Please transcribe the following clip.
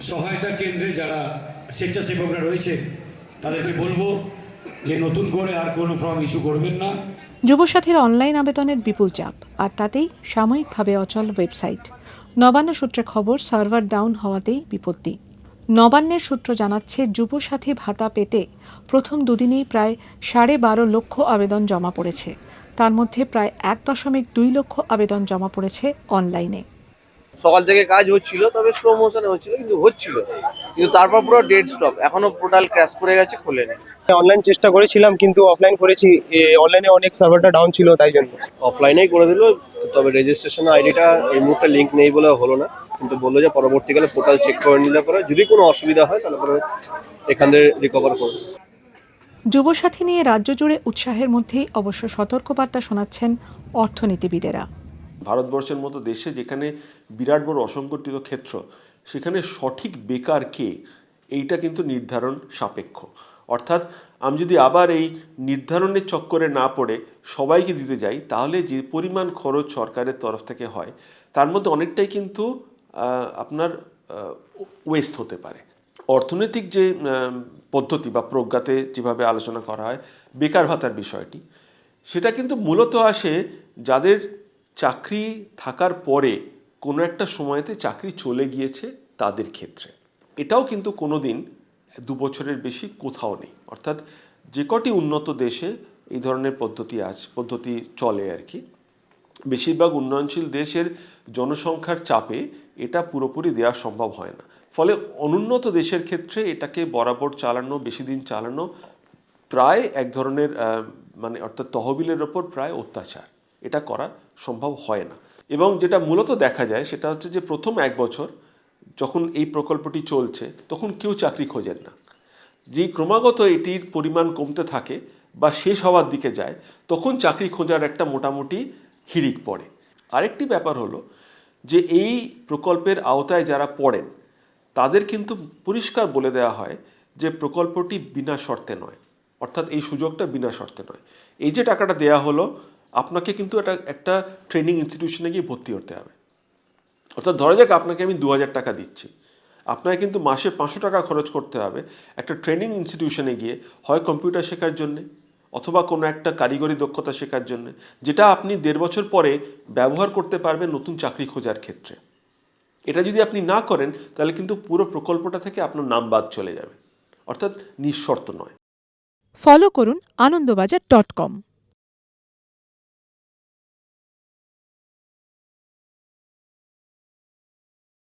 সহায়তা কেন্দ্রে যারা স্বেচ্ছাসেবকরা রয়েছে তাদেরকে বলবো যে নতুন করে আর কোনো ফর্ম ইস্যু করবেন না। যুবসাথীর অনলাইন আবেদনের বিপুল চাপ, আর তাতেই সাময়িকভাবে অচল ওয়েবসাইট। নবান্ন সূত্রে খবর, সার্ভার ডাউন হওয়াতেই বিপত্তি। নবান্নের সূত্র জানাচ্ছে, যুবসাথী ভাতা পেতে প্রথম দুদিনেই প্রায় 12.5 লক্ষ আবেদন জমা পড়েছে। তার মধ্যে প্রায় 1.2 লক্ষ আবেদন জমা পড়েছে অনলাইনে। সকাল থেকে কাজ হচ্ছিল, তবে স্লো মোশনে হচ্ছিল, কিন্তু তারপর পুরো ডেড স্টপ। এখনো পোর্টাল ক্র্যাশ করে গেছে, খোলেনি। অনলাইন চেষ্টা করেছিলাম, কিন্তু অফলাইন করেছি, অনলাইনে অনেক সার্ভারটা ডাউন ছিল, তাই জন্য অফলাইনেই করে দিল, তবে রেজিস্ট্রেশন আইডিটা এই মুহূর্তে লিঙ্ক নেই বলে হলো না, কিন্তু বললো যে পরবর্তীকালে পোর্টাল চেক করে নিলে পরে যদি কোনো অসুবিধা হয় তাহলে পরে এখান থেকে রিকভার করবে। যুবসাথী নিয়ে রাজ্য জুড়ে উৎসাহের মধ্যেই অবশ্য সতর্কবার্তা শোনাচ্ছেন অর্থনীতিবিদেরা। ভারতবর্ষের মতো দেশে যেখানে বিরাট বড় অসংগঠিত ক্ষেত্র, সেখানে সঠিক বেকার কে এইটা কিন্তু নির্ধারণ সাপেক্ষ। অর্থাৎ আমি যদি আবার এই নির্ধারণের চক্করে না পড়ে সবাইকে দিতে যাই, তাহলে যে পরিমাণ খরচ সরকারের তরফ থেকে হয় তার মধ্যে অনেকটাই কিন্তু আপনার ওয়েস্ট হতে পারে। অর্থনৈতিক যে পদ্ধতি বা প্রজ্ঞাতে যেভাবে আলোচনা করা হয় বেকার ভাতার বিষয়টি, সেটা কিন্তু মূলত আসে যাদের চাকরি থাকার পরে কোনো একটা সময়তে চাকরি চলে গিয়েছে তাদের ক্ষেত্রে। এটাও কিন্তু কোনো দিন 2 বছরের বেশি কোথাও নেই। অর্থাৎ যে কটি উন্নত দেশে এই ধরনের পদ্ধতি চলে আর কি, বেশিরভাগ উন্নয়নশীল দেশের জনসংখ্যার চাপে এটা পুরোপুরি দেওয়া সম্ভব হয় না। ফলে অনুন্নত দেশের ক্ষেত্রে এটাকে বরাবর চালানো, বেশি দিন চালানো প্রায় এক ধরনের অর্থাৎ তহবিলের ওপর প্রায় অত্যাচার। এটা করা সম্ভব হয় না। এবং যেটা মূলত দেখা যায় সেটা হচ্ছে যে প্রথম 1 বছর যখন এই প্রকল্পটি চলছে তখন কেউ চাকরি খোঁজেন না। যেই ক্রমাগত এটির পরিমাণ কমতে থাকে বা শেষ হওয়ার দিকে যায়, তখন চাকরি খোঁজার একটা মোটামুটি হিড়িক পড়ে। আরেকটি ব্যাপার হলো যে এই প্রকল্পের আওতায় যারা পড়েন তাদের কিন্তু পরিষ্কার বলে দেওয়া হয় যে প্রকল্পটি বিনা শর্তে নয়, অর্থাৎ এই সুযোগটা বিনা শর্তে নয়। এই যে টাকাটা দেয়া হলো, আপনাকে কিন্তু একটা ট্রেনিং ইনস্টিটিউশনে গিয়ে ভর্তি হতে হবে। অর্থাৎ ধরা যাক আপনাকে আমি 2000 টাকা দিচ্ছি, আপনাকে কিন্তু মাসে 500 টাকা খরচ করতে হবে একটা ট্রেনিং ইনস্টিটিউশনে গিয়ে, হয় কম্পিউটার শেখার জন্যে অথবা কোনো একটা কারিগরি দক্ষতা শেখার জন্যে, যেটা আপনি 1.5 বছর পরে ব্যবহার করতে পারবেন নতুন চাকরি খোঁজার ক্ষেত্রে। এটা যদি আপনি না করেন তাহলে কিন্তু পুরো প্রকল্পটা থেকে আপনার নাম বাদ চলে যাবে, অর্থাৎ নিঃশর্ত নয়। ফলো করুন আনন্দবাজার.com।